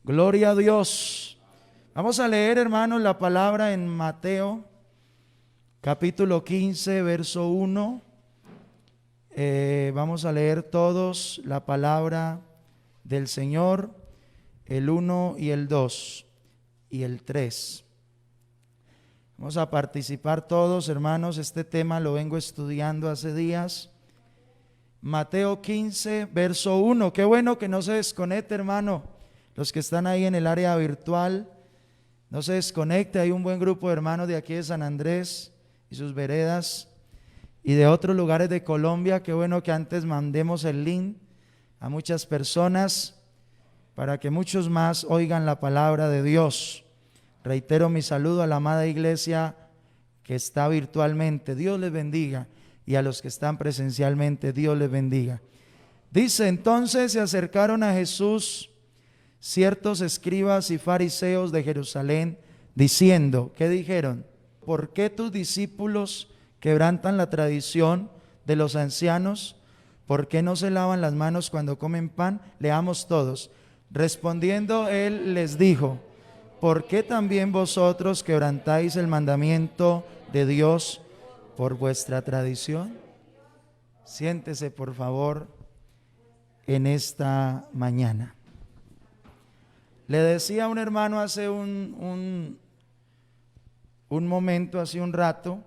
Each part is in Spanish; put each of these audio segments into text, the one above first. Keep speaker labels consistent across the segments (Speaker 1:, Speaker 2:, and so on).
Speaker 1: Gloria a Dios. Vamos a leer, hermanos, la palabra en Mateo, capítulo 15, verso 1. Vamos a leer todos la palabra del Señor, el 1 y el 2 y el 3. Vamos a participar todos, hermanos. Este tema lo vengo estudiando hace días. Mateo 15, verso 1. Qué bueno que no se desconecte, hermano. Los que están ahí en el área virtual, no se desconecte. Hay un buen grupo de hermanos de aquí de San Andrés y sus veredas y de otros lugares de Colombia. Qué bueno que antes mandemos el link a muchas personas para que muchos más oigan la palabra de Dios. Reitero mi saludo a la amada iglesia que está virtualmente. Dios les bendiga. Y a los que están presencialmente, Dios les bendiga. Dice: entonces se acercaron a Jesús ciertos escribas y fariseos de Jerusalén, diciendo, ¿qué dijeron? ¿Por qué tus discípulos quebrantan la tradición de los ancianos? ¿Por qué no se lavan las manos cuando comen pan? Leamos todos. Respondiendo él les dijo, ¿por qué también vosotros quebrantáis el mandamiento de Dios por vuestra tradición? Siéntese, por favor, en esta mañana. Le decía a un hermano hace un momento, hace un rato,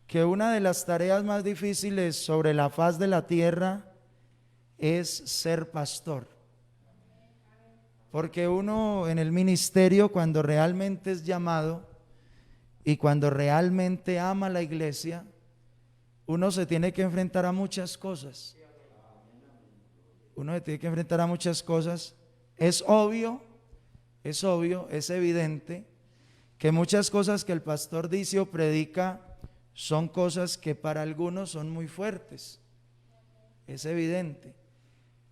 Speaker 1: que una de las tareas más difíciles sobre la faz de la tierra es ser pastor. Porque uno en el ministerio, cuando realmente es llamado y cuando realmente ama la iglesia, uno se tiene que enfrentar a muchas cosas. Uno se tiene que enfrentar a muchas cosas. Es obvio, es evidente que muchas cosas que el pastor dice o predica son cosas que para algunos son muy fuertes. Es evidente.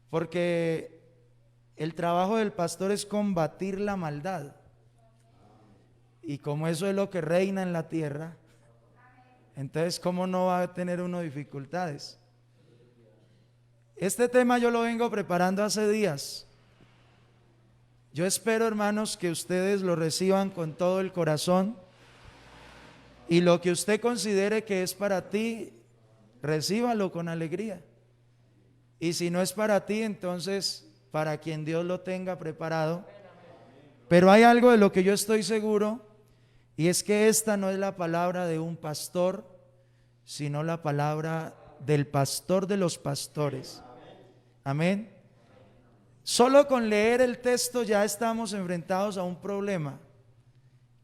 Speaker 1: Porque el trabajo del pastor es combatir la maldad. Y como eso es lo que reina en la tierra, entonces ¿cómo no va a tener uno dificultades? Este tema yo lo vengo preparando hace días. Yo espero, hermanos, que ustedes lo reciban con todo el corazón y lo que usted considere que es para ti, recíbalo con alegría. Y si no es para ti, entonces para quien Dios lo tenga preparado. Pero hay algo de lo que yo estoy seguro, y es que esta no es la palabra de un pastor, sino la palabra del pastor de los pastores. Amén. Solo con leer el texto ya estamos enfrentados a un problema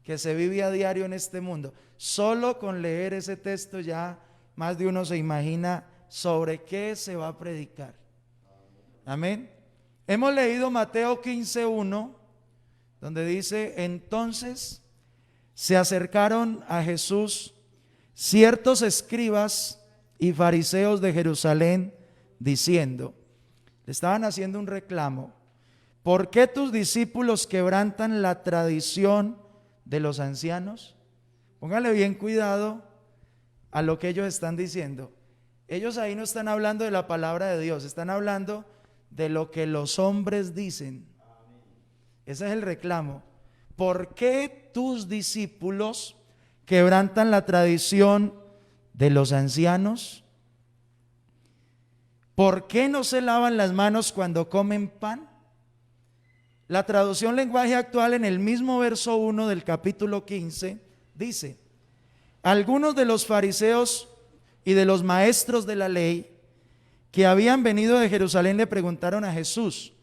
Speaker 1: que se vive a diario en este mundo. Solo con leer ese texto ya más de uno se imagina sobre qué se va a predicar. Amén. Hemos leído Mateo 15:1, donde dice, entonces se acercaron a Jesús ciertos escribas y fariseos de Jerusalén, diciendo, le estaban haciendo un reclamo, ¿por qué tus discípulos quebrantan la tradición de los ancianos? Póngale bien cuidado a lo que ellos están diciendo. Ellos ahí no están hablando de la palabra de Dios, están hablando de lo que los hombres dicen. Ese es el reclamo. ¿Por qué tus discípulos quebrantan la tradición de los ancianos? ¿Por qué no se lavan las manos cuando comen pan? La traducción lenguaje actual en el mismo verso 1 del capítulo 15 dice, algunos de los fariseos y de los maestros de la ley que habían venido de Jerusalén le preguntaron a Jesús,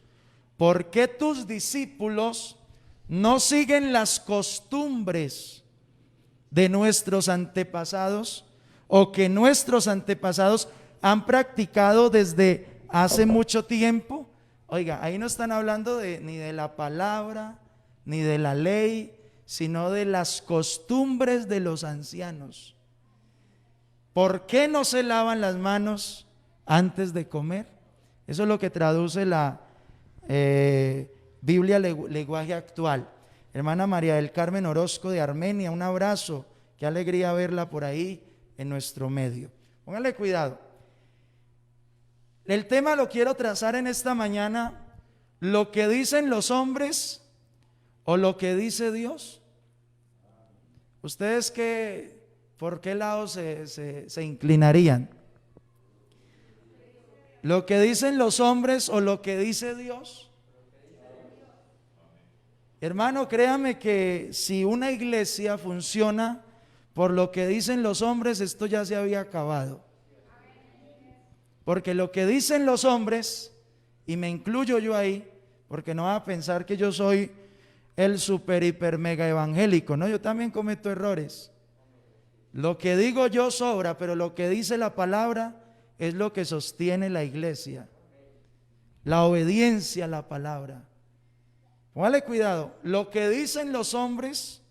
Speaker 1: ¿por qué tus discípulos no siguen las costumbres de nuestros antepasados o que nuestros antepasados han practicado desde hace mucho tiempo? Oiga, ahí no están hablando ni de la palabra, ni de la ley, sino de las costumbres de los ancianos. ¿Por qué no se lavan las manos antes de comer? Eso es lo que traduce la Biblia lenguaje actual. Hermana María del Carmen Orozco de Armenia, un abrazo, qué alegría verla por ahí en nuestro medio. Póngale cuidado. El tema lo quiero trazar en esta mañana, ¿lo que dicen los hombres o lo que dice Dios? ¿Ustedes por qué lado se inclinarían? ¿Lo que dicen los hombres o lo que dice Dios? Hermano, créame que si una iglesia funciona por lo que dicen los hombres, esto ya se había acabado. Porque lo que dicen los hombres, y me incluyo yo ahí, porque no va a pensar que yo soy el super, hiper, mega evangélico, no, yo también cometo errores. Lo que digo yo sobra, pero lo que dice la palabra es lo que sostiene la iglesia. La obediencia a la palabra. Póngale cuidado, lo que dicen los hombres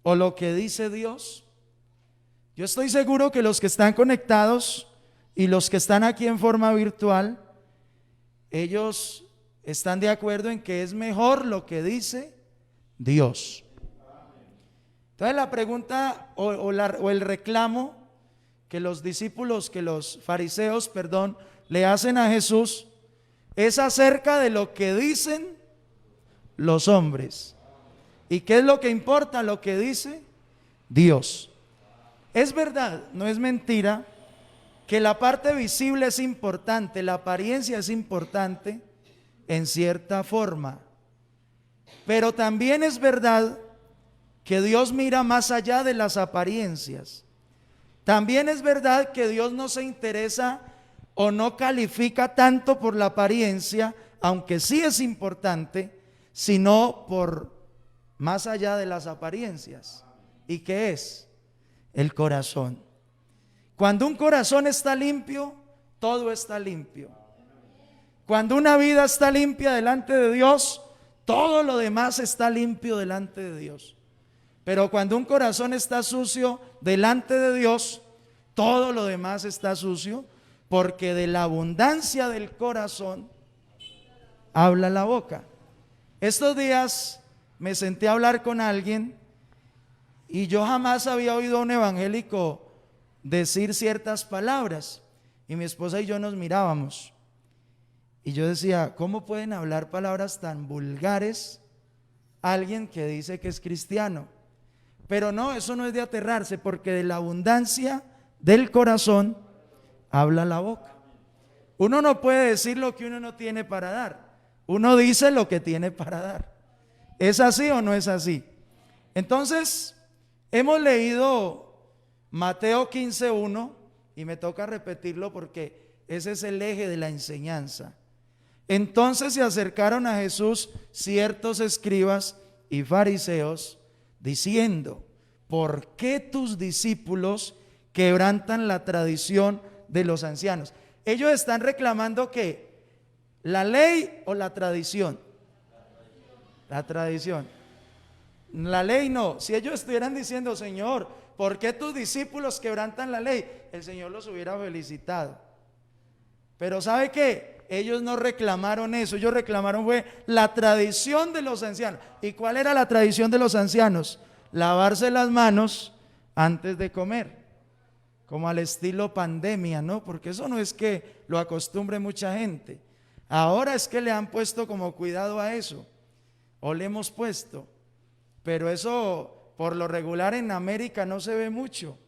Speaker 1: o lo que dice Dios. Yo estoy seguro que los que están conectados y los que están aquí en forma virtual, ellos están de acuerdo en que es mejor lo que dice Dios. Entonces la pregunta o el reclamo que los discípulos, que los fariseos, le hacen a Jesús es acerca de lo que dicen los hombres. ¿Y qué es lo que importa? Lo que dice Dios. Es verdad, no es mentira, que la parte visible es importante, la apariencia es importante en cierta forma. Pero también es verdad que Dios mira más allá de las apariencias. También es verdad que Dios no se interesa o no califica tanto por la apariencia, aunque sí es importante, sino por más allá de las apariencias. ¿Y qué es? El corazón. Cuando un corazón está limpio, todo está limpio. Cuando una vida está limpia delante de Dios, todo lo demás está limpio delante de Dios. Pero cuando un corazón está sucio delante de Dios, todo lo demás está sucio, porque de la abundancia del corazón habla la boca. Estos días me senté a hablar con alguien y yo jamás había oído a un evangélico decir ciertas palabras, y mi esposa y yo nos mirábamos y yo decía, ¿cómo pueden hablar palabras tan vulgares alguien que dice que es cristiano? Pero no, eso no es de aterrarse, porque de la abundancia del corazón habla la boca. Uno no puede decir lo que uno no tiene para dar, uno dice lo que tiene para dar. ¿Es así o no es así? Entonces, hemos leído Mateo 15:1 y me toca repetirlo porque ese es el eje de la enseñanza. Entonces se acercaron a Jesús ciertos escribas y fariseos diciendo, ¿por qué tus discípulos quebrantan la tradición de los ancianos? Ellos están reclamando que la ley o la tradición. La tradición. La ley no. Si ellos estuvieran diciendo, Señor, ¿por qué tus discípulos quebrantan la ley? El Señor los hubiera felicitado. Pero ¿sabe qué? Ellos no reclamaron eso. Ellos reclamaron fue la tradición de los ancianos. ¿Y cuál era la tradición de los ancianos? Lavarse las manos antes de comer. Como al estilo pandemia, ¿no? Porque eso no es que lo acostumbre mucha gente. Ahora es que le han puesto como cuidado a eso. O le hemos puesto. Pero eso por lo regular en América no se ve mucho,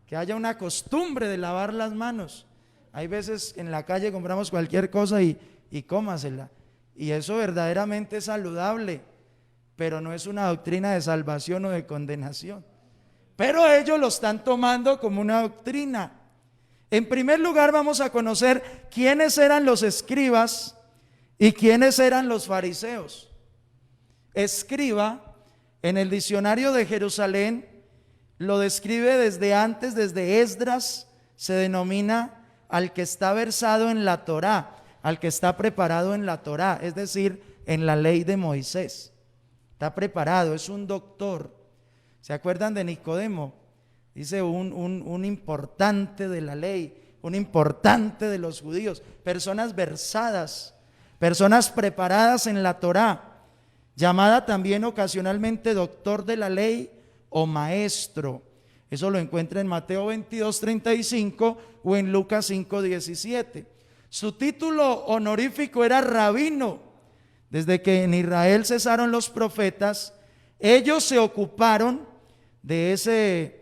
Speaker 1: que haya una costumbre de lavar las manos. Hay veces en la calle compramos cualquier cosa y cómasela, y eso verdaderamente es saludable, pero no es una doctrina de salvación o de condenación. Pero ellos lo están tomando como una doctrina. En primer lugar vamos a conocer quiénes eran los escribas y quiénes eran los fariseos. Escriba, en el diccionario de Jerusalén, lo describe desde antes, desde Esdras, se denomina al que está versado en la Torá, al que está preparado en la Torá, es decir, en la ley de Moisés. Está preparado, es un doctor. ¿Se acuerdan de Nicodemo? Dice un importante de la ley, un importante de los judíos, personas versadas, personas preparadas en la Torá, llamada también ocasionalmente doctor de la ley o maestro. Eso lo encuentra en Mateo 22:35 o en Lucas 5:17. Su título honorífico era rabino, desde que en Israel cesaron los profetas, ellos se ocuparon de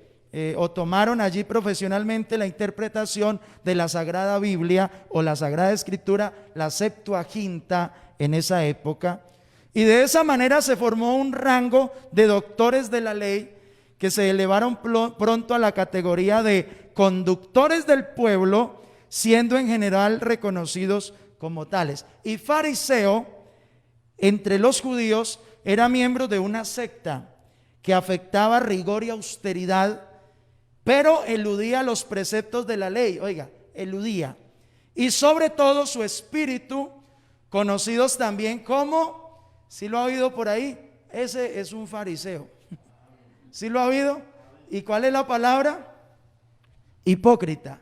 Speaker 1: o tomaron allí profesionalmente la interpretación de la Sagrada Biblia o la Sagrada Escritura, la Septuaginta en esa época. Y de esa manera se formó un rango de doctores de la ley que se elevaron pronto a la categoría de conductores del pueblo, siendo en general reconocidos como tales. Y fariseo, entre los judíos, era miembro de una secta que afectaba rigor y austeridad, pero eludía los preceptos de la ley. Oiga, eludía. Y sobre todo su espíritu, conocidos también como, ¿sí lo ha oído por ahí? Ese es un fariseo. ¿Sí lo ha oído? ¿Y cuál es la palabra? Hipócrita.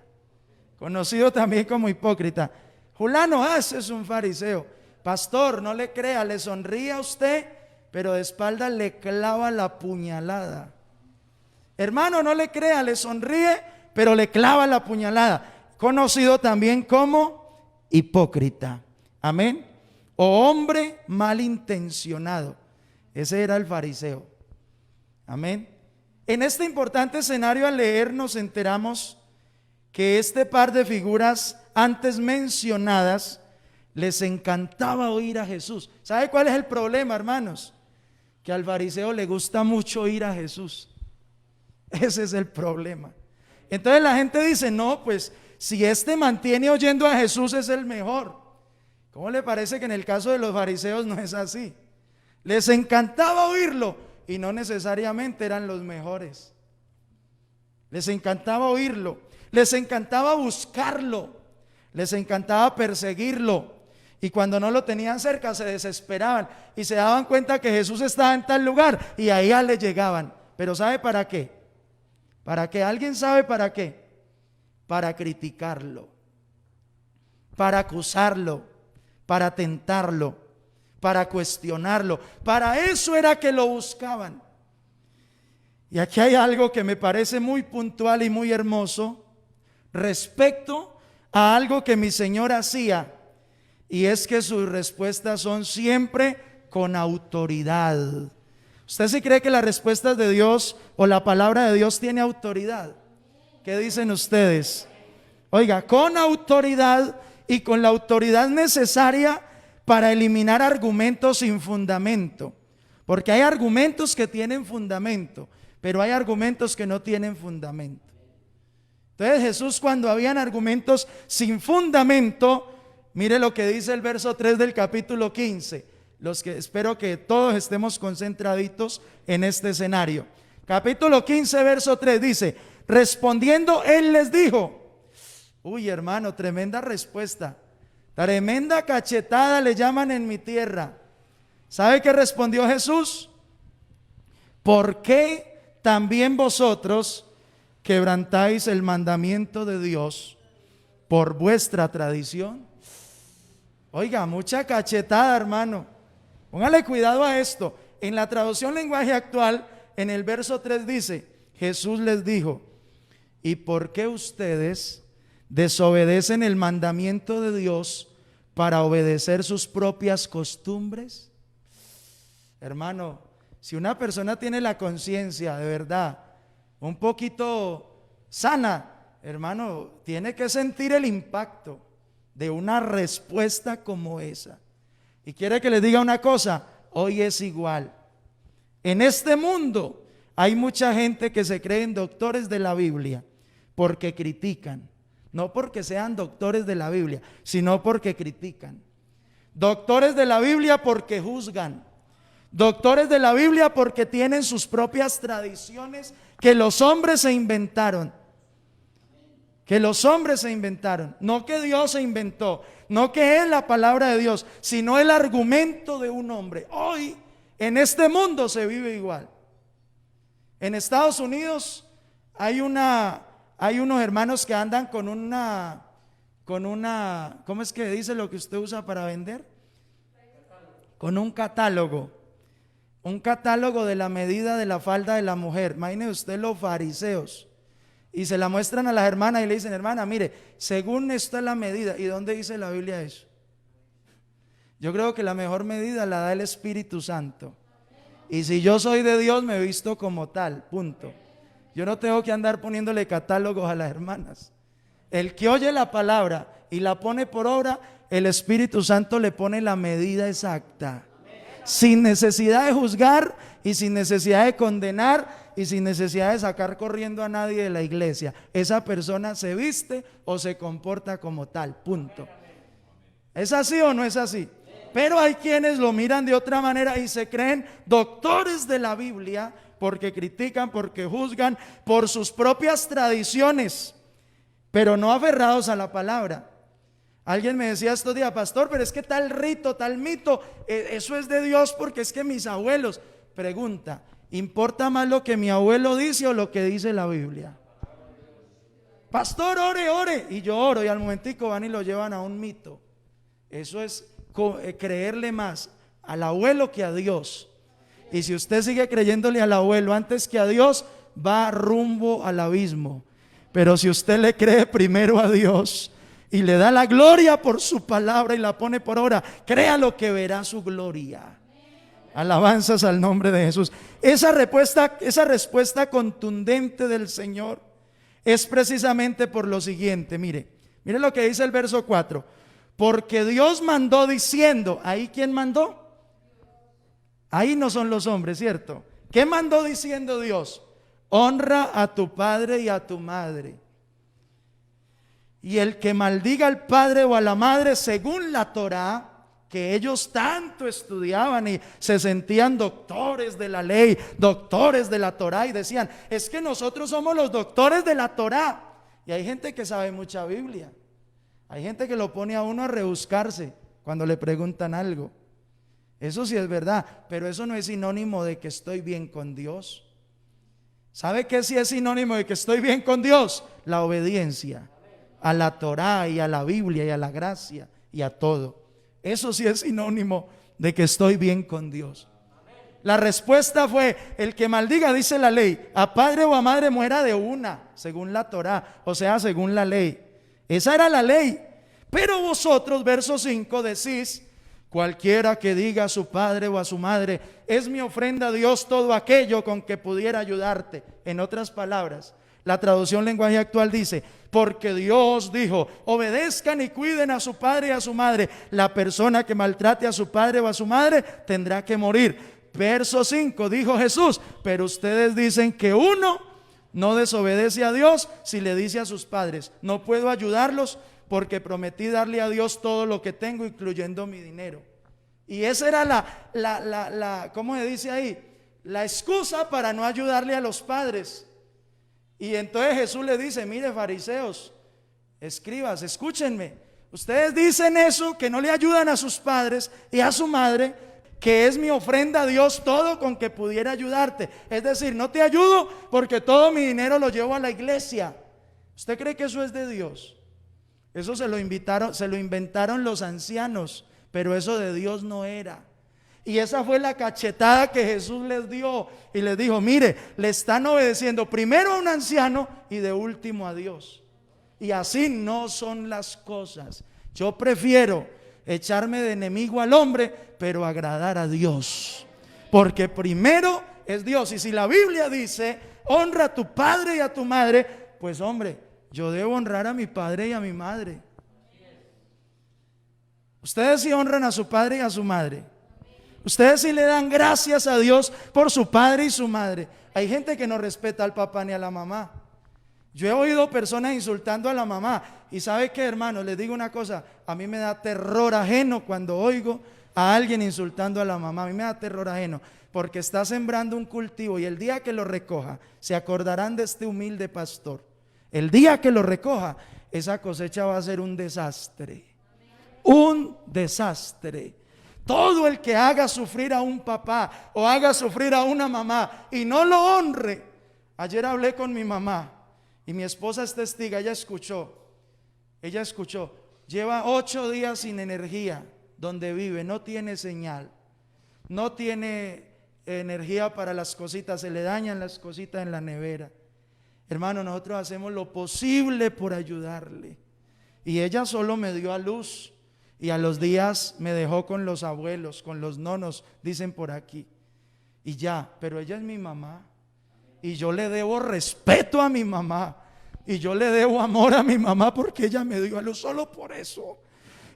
Speaker 1: Conocido también como hipócrita. Fulano, ese es un fariseo. Pastor, no le crea, le sonríe a usted, pero de espalda le clava la puñalada. Hermano, no le crea, le sonríe, pero le clava la puñalada. Conocido también como hipócrita. Amén. O hombre malintencionado. Ese era el fariseo. Amén. En este importante escenario, al leer, nos enteramos que este par de figuras antes mencionadas les encantaba oír a Jesús. ¿Sabe cuál es el problema, hermanos? Que al fariseo le gusta mucho oír a Jesús. Ese es el problema. Entonces la gente dice, no, pues si este mantiene oyendo a Jesús es el mejor. ¿Cómo le parece que en el caso de los fariseos no es así? Les encantaba oírlo y no necesariamente eran los mejores. Les encantaba oírlo, les encantaba buscarlo, les encantaba perseguirlo. Y cuando no lo tenían cerca se desesperaban y se daban cuenta que Jesús estaba en tal lugar y allá le llegaban. Pero ¿sabe para qué? ¿Para qué? ¿Alguien sabe para qué? Para criticarlo, para acusarlo, para tentarlo, para cuestionarlo. Para eso era que lo buscaban. Y aquí hay algo que me parece muy puntual y muy hermoso respecto a algo que mi Señor hacía, y es que sus respuestas son siempre con autoridad. ¿Usted sí cree que las respuestas de Dios o la palabra de Dios tiene autoridad? ¿Qué dicen ustedes? Oiga, con autoridad y con la autoridad necesaria para eliminar argumentos sin fundamento. Porque hay argumentos que tienen fundamento, pero hay argumentos que no tienen fundamento. Entonces Jesús, cuando habían argumentos sin fundamento, mire lo que dice el verso 3 del capítulo 15. Espero que todos estemos concentraditos en este escenario. Capítulo 15, verso 3 dice: respondiendo él les dijo. Uy, hermano, tremenda respuesta, tremenda cachetada le llaman en mi tierra. ¿Sabe qué respondió Jesús? ¿Por qué también vosotros quebrantáis el mandamiento de Dios por vuestra tradición? Oiga, mucha cachetada, hermano. Póngale cuidado a esto. En la traducción lenguaje actual, en el verso 3 dice: Jesús les dijo, ¿y por qué ustedes desobedecen el mandamiento de Dios para obedecer sus propias costumbres? Hermano, si una persona tiene la conciencia de verdad un poquito sana, hermano, tiene que sentir el impacto de una respuesta como esa. Y quiere que les diga una cosa, hoy es igual. En este mundo hay mucha gente que se creen doctores de la Biblia porque critican. No porque sean doctores de la Biblia, sino porque critican. Doctores de la Biblia porque juzgan. Doctores de la Biblia porque tienen sus propias tradiciones que los hombres se inventaron. Que los hombres se inventaron. No que Dios se inventó. No que es la palabra de Dios, sino el argumento de un hombre. Hoy en este mundo se vive igual. En Estados Unidos hay unos hermanos que andan con una, ¿cómo es que dice lo que usted usa para vender? Con un catálogo de la medida de la falda de la mujer. Imagine usted los fariseos. Y se la muestran a las hermanas y le dicen: hermana, mire, según esta es la medida. ¿Y dónde dice la Biblia eso? Yo creo que la mejor medida la da el Espíritu Santo. Y si yo soy de Dios, me he visto como tal, punto. Yo no tengo que andar poniéndole catálogos a las hermanas. El que oye la palabra y la pone por obra, el Espíritu Santo le pone la medida exacta, sin necesidad de juzgar y sin necesidad de condenar y sin necesidad de sacar corriendo a nadie de la iglesia. Esa persona se viste o se comporta como tal, punto. ¿Es así o no es así? Pero hay quienes lo miran de otra manera y se creen doctores de la Biblia porque critican, porque juzgan por sus propias tradiciones, pero no aferrados a la palabra. Alguien me decía estos días: pastor, pero es que tal rito, tal mito, eso es de Dios porque es que mis abuelos. Pregunta: ¿importa más lo que mi abuelo dice o lo que dice la Biblia? Pastor, ore, ore. Y yo oro y al momentico van y lo llevan a un mito. Eso es creerle más al abuelo que a Dios. Y si usted sigue creyéndole al abuelo antes que a Dios, va rumbo al abismo. Pero si usted le cree primero a Dios y le da la gloria por su palabra y la pone por obra, créalo que verá su gloria. Alabanzas al nombre de Jesús. Esa respuesta contundente del Señor es precisamente por lo siguiente. Mire lo que dice el verso 4. Porque Dios mandó diciendo. ¿Ahí quién mandó? Ahí no son los hombres, ¿cierto? ¿Qué mandó diciendo Dios? Honra a tu padre y a tu madre. Y el que maldiga al padre o a la madre según la Torá, que ellos tanto estudiaban y se sentían doctores de la ley, doctores de la Torá, y decían: es que nosotros somos los doctores de la Torá. Y hay gente que sabe mucha Biblia. Hay gente que lo pone a uno a rebuscarse cuando le preguntan algo. Eso sí es verdad, pero eso no es sinónimo de que estoy bien con Dios. ¿Sabe qué sí es sinónimo de que estoy bien con Dios? La obediencia a la Torá y a la Biblia y a la gracia y a todo. Eso sí es sinónimo de que estoy bien con Dios. La respuesta fue: el que maldiga, dice la ley, a padre o a madre muera de una, según la Torá, o sea, según la ley. Esa era la ley. Pero vosotros, verso 5, decís: cualquiera que diga a su padre o a su madre, es mi ofrenda a Dios todo aquello con que pudiera ayudarte. En otras palabras, la traducción lenguaje actual dice: porque Dios dijo, obedezcan y cuiden a su padre y a su madre. La persona que maltrate a su padre o a su madre tendrá que morir. Verso 5, dijo Jesús: pero ustedes dicen que uno no desobedece a Dios si le dice a sus padres: no puedo ayudarlos porque prometí darle a Dios todo lo que tengo, incluyendo mi dinero. Y esa era ¿cómo se dice ahí? La excusa para no ayudarle a los padres. Y entonces Jesús le dice: mire, fariseos, escribas, escúchenme. Ustedes dicen eso, que no le ayudan a sus padres y a su madre, que es mi ofrenda a Dios todo con que pudiera ayudarte. Es decir, no te ayudo porque todo mi dinero lo llevo a la iglesia. ¿Usted cree que eso es de Dios? Eso se lo inventaron los ancianos, pero eso de Dios no era. Y esa fue la cachetada que Jesús les dio y les dijo: mire, le están obedeciendo primero a un anciano y de último a Dios. Y así no son las cosas. Yo prefiero echarme de enemigo al hombre, pero agradar a Dios, porque primero es Dios. Y si la Biblia dice: honra a tu padre y a tu madre, pues hombre, yo debo honrar a mi padre y a mi madre. Ustedes sí honran a su padre y a su madre. Ustedes sí le dan gracias a Dios por su padre y su madre. Hay gente que no respeta al papá ni a la mamá. Yo he oído personas insultando a la mamá. Y ¿sabe qué, hermano? Les digo una cosa: a mí me da terror ajeno cuando oigo a alguien insultando a la mamá. A mí me da terror ajeno, porque está sembrando un cultivo y el día que lo recoja se acordarán de este humilde pastor. El día que lo recoja, esa cosecha va a ser un desastre. Un desastre. Todo el que haga sufrir a un papá o haga sufrir a una mamá y no lo honre. Ayer hablé con mi mamá y mi esposa es testiga. Ella escuchó. Lleva 8 días sin energía donde vive. No tiene señal. No tiene energía para las cositas. Se le dañan las cositas en la nevera. Hermano, nosotros hacemos lo posible por ayudarle. Y ella solo me dio a luz. Y a los días me dejó con los abuelos, con los nonos, dicen por aquí. Y ya, pero ella es mi mamá. Y yo le debo respeto a mi mamá. Y yo le debo amor a mi mamá porque ella me dio a luz, solo por eso.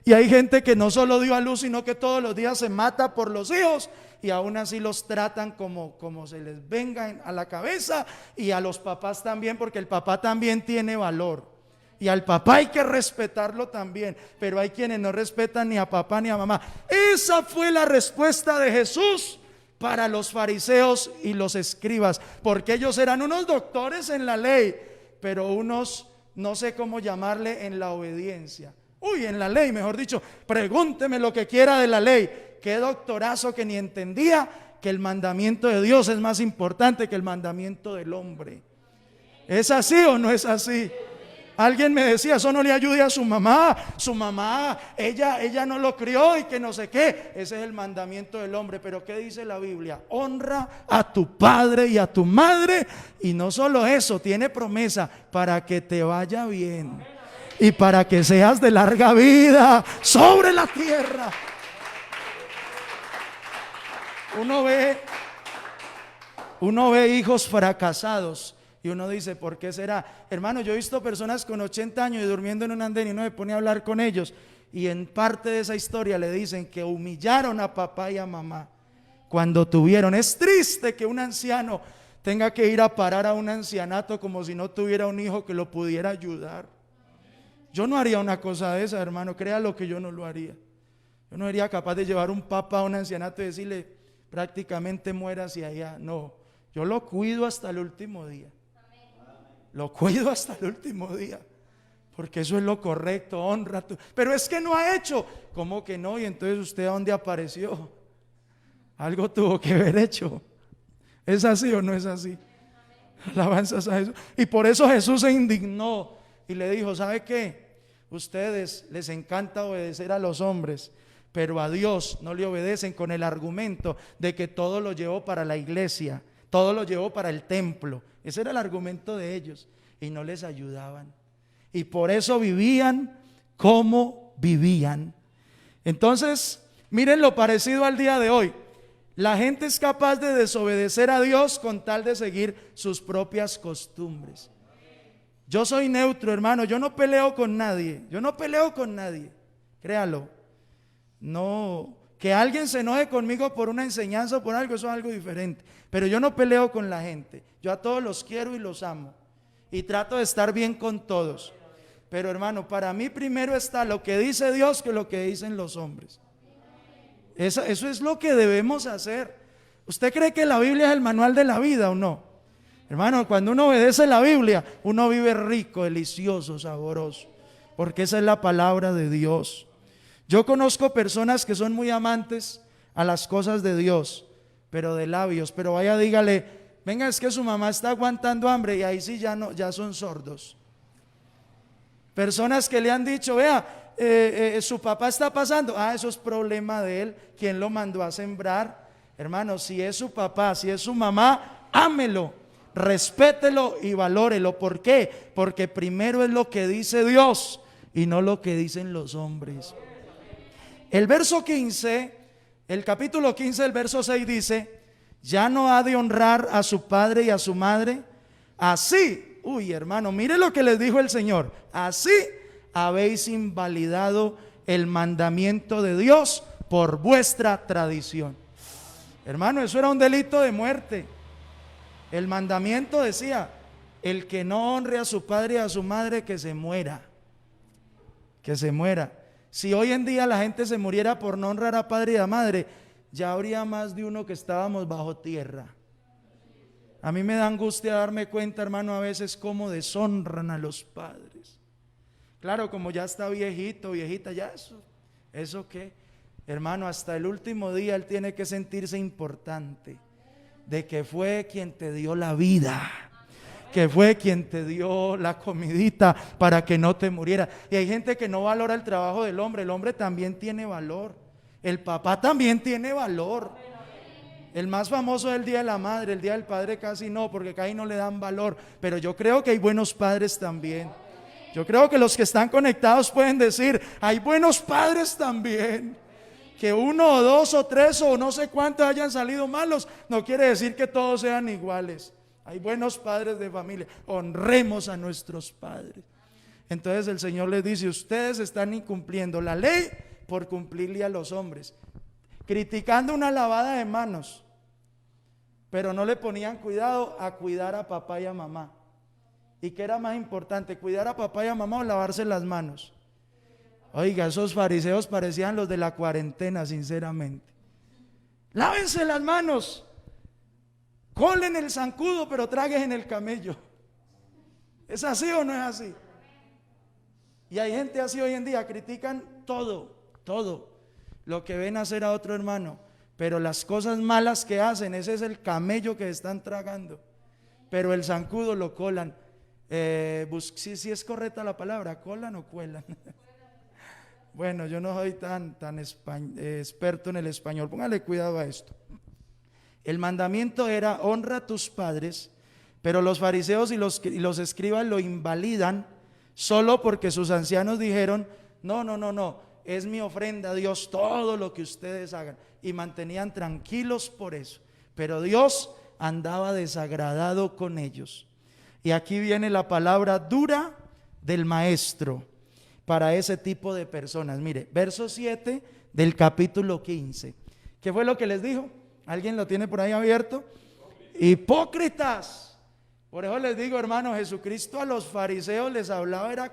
Speaker 1: Y hay gente que no solo dio a luz, sino que todos los días se mata por los hijos. Y aún así los tratan como se les venga a la cabeza. Y a los papás también, porque el papá también tiene valor. Y al papá hay que respetarlo también. Pero hay quienes no respetan ni a papá ni a mamá. Esa fue la respuesta de Jesús para los fariseos y los escribas. Porque ellos eran unos doctores en la ley, pero unos, no sé cómo llamarle, en la obediencia. Uy, en la ley, mejor dicho, pregúnteme lo que quiera de la ley. Qué doctorazo que ni entendía que el mandamiento de Dios es más importante que el mandamiento del hombre. ¿Es así o no es así? Alguien me decía, eso no le ayude a su mamá, ella no lo crió y que no sé qué. Ese es el mandamiento del hombre. Pero ¿qué dice la Biblia? Honra a tu padre y a tu madre. Y no solo eso, tiene promesa para que te vaya bien y para que seas de larga vida sobre la tierra. Uno ve hijos fracasados y uno dice, ¿por qué será? Hermano, yo he visto personas con 80 años y durmiendo en un andén y uno se pone a hablar con ellos y en parte de esa historia le dicen que humillaron a papá y a mamá cuando tuvieron. Es triste que un anciano tenga que ir a parar a un ancianato como si no tuviera un hijo que lo pudiera ayudar. Yo no haría una cosa de esa, hermano, créalo que yo no lo haría. Yo no sería capaz de llevar un papá a un ancianato y decirle, prácticamente muera hacia allá. No, yo lo cuido hasta el último día. Lo cuido hasta el último día, porque eso es lo correcto, honra tú. Pero es que no ha hecho. ¿Cómo que no? Y entonces usted, ¿a dónde apareció? Algo tuvo que haber hecho. ¿Es así o no es así? Alabanzas a Jesús. Y por eso Jesús se indignó y le dijo, ¿sabe qué? Ustedes les encanta obedecer a los hombres, pero a Dios no le obedecen con el argumento de que todo lo llevó para la iglesia, todo lo llevó para el templo. Ese era el argumento de ellos y no les ayudaban. Y por eso vivían como vivían. Entonces, miren lo parecido al día de hoy. La gente es capaz de desobedecer a Dios con tal de seguir sus propias costumbres. Yo soy neutro, hermano, yo no peleo con nadie, créalo. No, que alguien se enoje conmigo por una enseñanza o por algo, eso es algo diferente. Pero yo no peleo con la gente, yo a todos los quiero y los amo. Y trato de estar bien con todos. Pero hermano, para mí primero está lo que dice Dios que lo que dicen los hombres. Eso es lo que debemos hacer. ¿Usted cree que la Biblia es el manual de la vida o no? Hermano, cuando uno obedece la Biblia, uno vive rico, delicioso, sabroso, porque esa es la palabra de Dios. Yo conozco personas que son muy amantes a las cosas de Dios, pero de labios. Pero vaya, dígale, venga, es que su mamá está aguantando hambre, y ahí sí ya son sordos. Personas que le han dicho, vea, su papá está pasando, eso es problema de él, ¿quién lo mandó a sembrar? Hermano, si es su papá, si es su mamá, ámelo, respételo y valórelo. ¿Por qué? Porque primero es lo que dice Dios y no lo que dicen los hombres. El verso 15, el capítulo 15, el verso 6 dice, ya no ha de honrar a su padre y a su madre, así, uy hermano, mire lo que les dijo el Señor, así habéis invalidado el mandamiento de Dios por vuestra tradición. Hermano, eso era un delito de muerte. El mandamiento decía, el que no honre a su padre y a su madre, que se muera. Que se muera. Si hoy en día la gente se muriera por no honrar a padre y a madre, ya habría más de uno que estábamos bajo tierra. A mí me da angustia darme cuenta, hermano, a veces cómo deshonran a los padres. Claro, como ya está viejito, viejita, ya ¿eso qué? Hermano, hasta el último día él tiene que sentirse importante, de que fue quien te dio la vida, que fue quien te dio la comidita para que no te muriera. Y hay gente que no valora el trabajo del hombre. El hombre también tiene valor, el papá también tiene valor. El más famoso es el Día de la Madre, el Día del Padre casi no, porque casi no le dan valor. Pero yo creo que hay buenos padres también. Yo creo que los que están conectados pueden decir, hay buenos padres también. Que uno o dos o tres o no sé cuántos hayan salido malos, no quiere decir que todos sean iguales. Hay buenos padres de familia, honremos a nuestros padres. Entonces el Señor les dice, ustedes están incumpliendo la ley por cumplirle a los hombres, criticando una lavada de manos, pero no le ponían cuidado a cuidar a papá y a mamá. ¿Y qué era más importante, cuidar a papá y a mamá o lavarse las manos? Oiga, esos fariseos parecían los de la cuarentena, sinceramente. Lávense las manos, colen el zancudo, pero traguen en el camello. ¿Es así o no es así? Y hay gente así hoy en día, critican todo lo que ven hacer a otro hermano, pero las cosas malas que hacen, ese es el camello que están tragando, pero el zancudo lo colan. Si es correcta la palabra, ¿colan o cuelan? Bueno, yo no soy tan experto en el español, póngale cuidado a esto. El mandamiento era, honra a tus padres, pero los fariseos y los escribas lo invalidan solo porque sus ancianos dijeron, no, es mi ofrenda a Dios todo lo que ustedes hagan, y mantenían tranquilos por eso, pero Dios andaba desagradado con ellos. Y aquí viene la palabra dura del maestro para ese tipo de personas. Mire, verso 7 del capítulo 15. ¿Qué fue lo que les dijo? ¿Alguien lo tiene por ahí abierto? Hipócritas. Por eso les digo, hermano, Jesucristo a los fariseos les hablaba era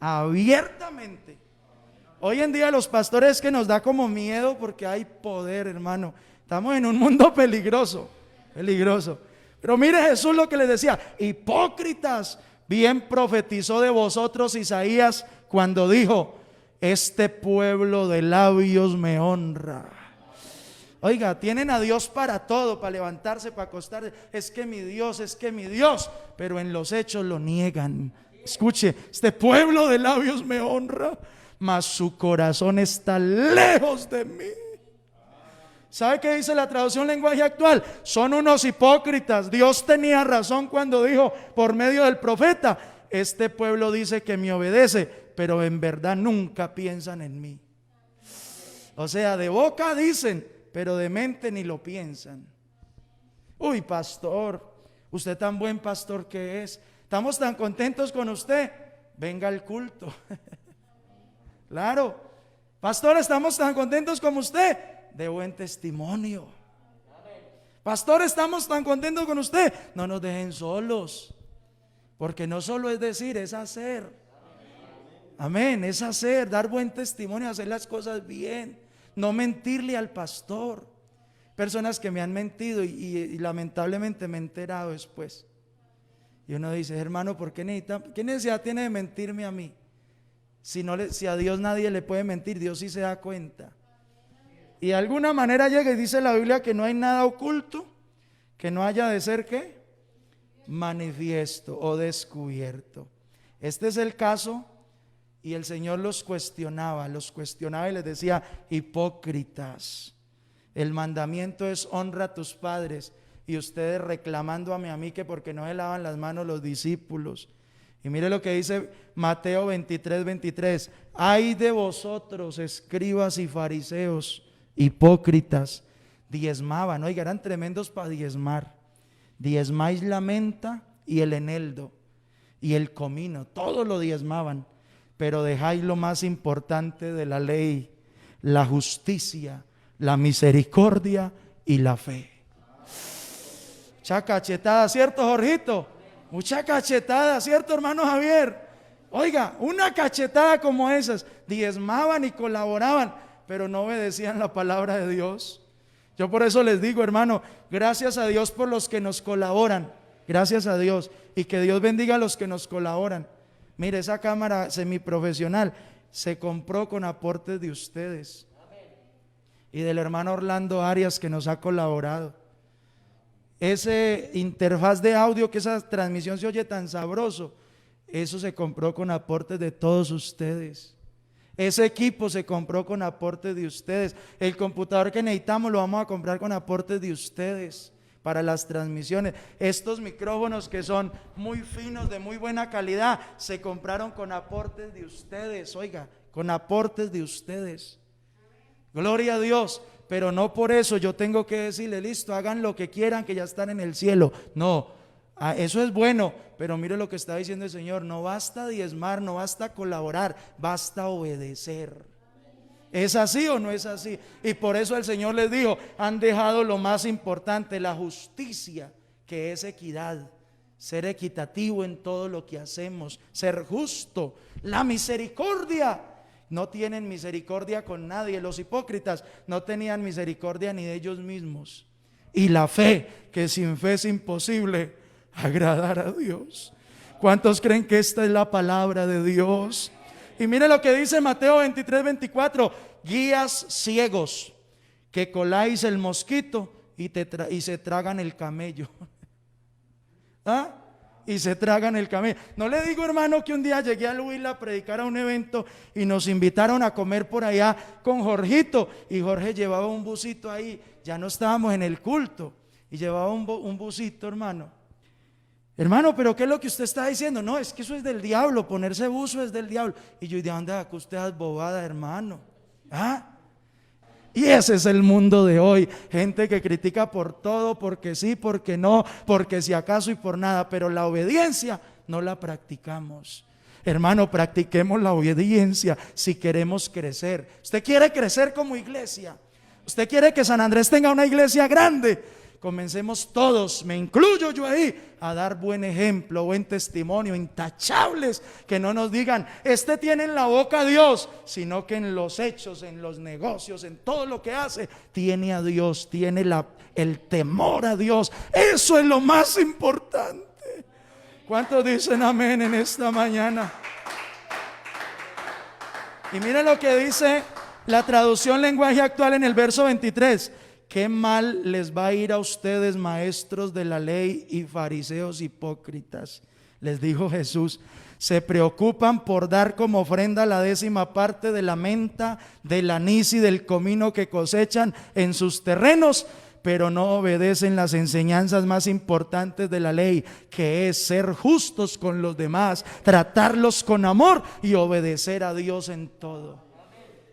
Speaker 1: abiertamente. Hoy en día los pastores que nos da como miedo porque hay poder, hermano. Estamos en un mundo peligroso. Pero mire Jesús lo que les decía, hipócritas. Bien profetizó de vosotros Isaías cuando dijo, este pueblo de labios me honra. Oiga, tienen a Dios para todo, para levantarse, para acostarse. Es que mi Dios, pero en los hechos lo niegan. Escuche, este pueblo de labios me honra, mas su corazón está lejos de mí. ¿Sabe qué dice la traducción lenguaje actual? Son unos hipócritas. Dios tenía razón cuando dijo por medio del profeta, este pueblo dice que me obedece, pero en verdad nunca piensan en mí. O sea, de boca dicen, pero de mente ni lo piensan. Uy, pastor, usted tan buen pastor que es, estamos tan contentos con usted, venga al culto. Claro, pastor, estamos tan contentos con usted, de buen testimonio. Pastor, estamos tan contentos con usted, no nos dejen solos, porque no solo es decir, es hacer. Amén, es hacer, dar buen testimonio, hacer las cosas bien, no mentirle al pastor. Personas que me han mentido y lamentablemente me he enterado después. Y uno dice, hermano, ¿por qué qué necesidad tiene de mentirme a mí? Si a Dios nadie le puede mentir, Dios sí se da cuenta. Y de alguna manera llega y dice la Biblia que no hay nada oculto que no haya de ser ¿qué? Manifiesto o descubierto. Este es el caso, y el Señor los cuestionaba y les decía, hipócritas, el mandamiento es honra a tus padres, y ustedes reclamándome a mí que porque no se lavan las manos los discípulos. Y mire lo que dice Mateo 23:23, ay de vosotros, escribas y fariseos, hipócritas, diezmaban, oiga, eran tremendos para diezmar. Diezmáis la menta y el eneldo y el comino, todo lo diezmaban, pero dejáis lo más importante de la ley, la justicia, la misericordia y la fe. Mucha cachetada, ¿cierto, Jorgito? Mucha cachetada, ¿cierto, hermano Javier? Oiga, una cachetada como esas, diezmaban y colaboraban, pero no obedecían la palabra de Dios. Yo por eso les digo, hermano, gracias a Dios por los que nos colaboran, gracias a Dios, y que Dios bendiga a los que nos colaboran. Mire, esa cámara semiprofesional se compró con aportes de ustedes y del hermano Orlando Arias, que nos ha colaborado. Ese interfaz de audio, que esa transmisión se oye tan sabroso, eso se compró con aportes de todos ustedes. Ese equipo se compró con aportes de ustedes. El computador que necesitamos lo vamos a comprar con aportes de ustedes, para las transmisiones. Estos micrófonos que son muy finos, de muy buena calidad, se compraron con aportes de ustedes, oiga, con aportes de ustedes. Gloria a Dios. Pero no por eso yo tengo que decirle, listo, hagan lo que quieran, que ya están en el cielo. No, eso es bueno, pero mire lo que está diciendo el Señor: no basta diezmar, no basta colaborar, basta obedecer. ¿Es así o no es así? Y por eso el Señor les dijo: han dejado lo más importante, la justicia, que es equidad, ser equitativo en todo lo que hacemos, ser justo, la misericordia. No tienen misericordia con nadie. Los hipócritas no tenían misericordia ni de ellos mismos. Y la fe, que sin fe es imposible agradar a Dios. ¿Cuántos creen que esta es la palabra de Dios? Y mire lo que dice Mateo 23:24: guías ciegos, que coláis el mosquito y se tragan el camello. ¿Ah? Y se tragan el camello. No le digo, hermano, que un día llegué a Huila a predicar a un evento y nos invitaron a comer por allá con Jorgito, y Jorge llevaba un busito ahí. Ya no estábamos en el culto y llevaba un busito, hermano. Hermano, pero ¿qué es lo que usted está diciendo? No, es que eso es del diablo, ponerse buzo es del diablo. Y yo, ¿de dónde sacó usted es bobada, hermano? ¿Ah? Y ese es el mundo de hoy, gente que critica por todo, porque sí, porque no, porque si acaso y por nada, pero la obediencia no la practicamos. Hermano, practiquemos la obediencia si queremos crecer. Usted quiere crecer como iglesia, usted quiere que San Andrés tenga una iglesia grande. Comencemos todos, me incluyo yo ahí, a dar buen ejemplo, buen testimonio, intachables, que no nos digan, este tiene en la boca a Dios, sino que en los hechos, en los negocios, en todo lo que hace, tiene a Dios, tiene el temor a Dios. Eso es lo más importante. ¿Cuántos dicen amén en esta mañana? Y mire lo que dice la traducción lenguaje actual en el verso 23. Qué mal les va a ir a ustedes, maestros de la ley y fariseos hipócritas, les dijo Jesús. Se preocupan por dar como ofrenda la 10ª parte de la menta, del anís y del comino que cosechan en sus terrenos, pero no obedecen las enseñanzas más importantes de la ley, que es ser justos con los demás, tratarlos con amor y obedecer a Dios en todo.